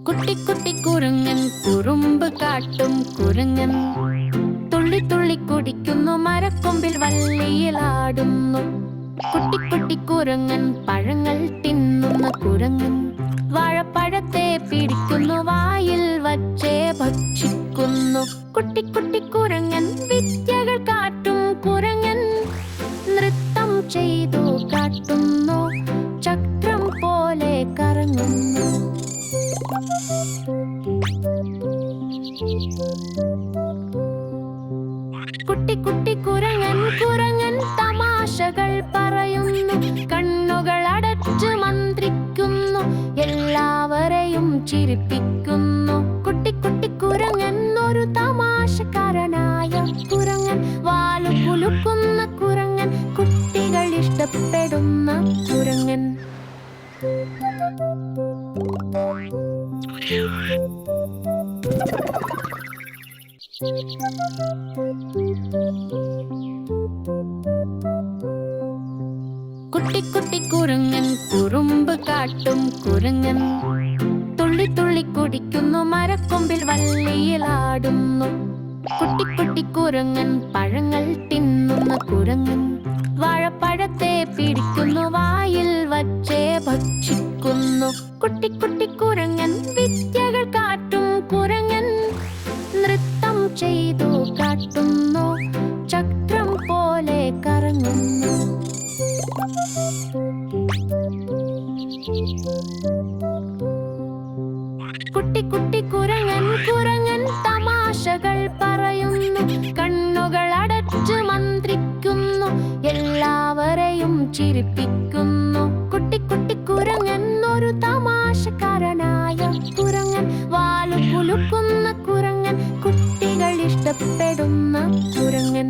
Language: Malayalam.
കുട്ടി കുട്ടി കുരങ്ങൻ കുറുമ്പ് കാട്ടും കുരങ്ങൻ, തുള്ളി തുള്ളി കുടിക്കുന്നു മരക്കൊമ്പിൽ വള്ളിയിലാടുന്നു. കുട്ടി കുട്ടി കുരങ്ങൻ പഴങ്ങൾ തിന്നുന്ന കുരങ്ങൻ, വാഴപ്പഴത്തെ പിടിക്കുന്നു വായിൽ വച്ചേ ഭക്ഷിക്കുന്നു. കുട്ടി കുട്ടി കുരങ്ങൻ വിദ്യകൾ കാട്ടും കുരങ്ങൻ, നൃത്തം ചെയ്തു കാട്ടുന്നു, ചക്രം പോലെ കറങ്ങുന്നു. കുട്ടി കുട്ടി കുരങ്ങൻ കുരങ്ങൻ തമാശകൾ പറയുന്നു, കണ്ണുകൾ അടച്ചു മന്ത്രിക്കുന്നു, എല്ലാവരെയും ചിരിപ്പിക്കുന്നു. കുട്ടി കുട്ടി കുരങ്ങൻ ഒരു തമാശക്കാരനായ കുരങ്ങൻ, വാലു കുലുക്കുന്ന കുരങ്ങൻ, കുട്ടികൾ ഇഷ്ടപ്പെടുന്ന കുരങ്ങൻ. കുട്ടി കുട്ടി കുരങ്ങൻ കുറുമ്പ് കാട്ടും കുരങ്ങൻ, തുള്ളി തുള്ളി കുടിക്കുന്നു മരക്കൊമ്പിൽ വള്ളിയിലാടുന്നു. കുട്ടി കുട്ടി കുരങ്ങൻ പഴങ്ങൾ തിന്നുന്ന കുരങ്ങൻ, വാഴപ്പഴത്തെ പിടിക്കുന്നു വായിൽ വച്ചേ ഭക്ഷിക്കുന്നു. കുട്ടി കുട്ടി കുരങ്ങൻ വിദ്യകൾ കാട്ടും കുരങ്ങൻ, നൃത്തം ചെയ്തു കാട്ടുന്നു, ചക്രം പോലെ കറങ്ങുന്നു. കുട്ടി കുട്ടി കുരങ്ങൻ കുരങ്ങൻ തമാശകൾ പറയുന്നു, കണ്ണുകൾ അടച്ചു മന്ത്രിക്കുന്നു, എല്ലാവരെയും ചിരിപ്പിക്കുന്നു. കുട്ടി കുട്ടി കുരങ്ങൻ ഒരു തമാശക്കാരനായ കുരങ്ങൻ, വാലു കുലുക്കുന്ന കുരങ്ങൻ, കുട്ടികൾ ഇഷ്ടപ്പെടുന്ന കുരങ്ങൻ.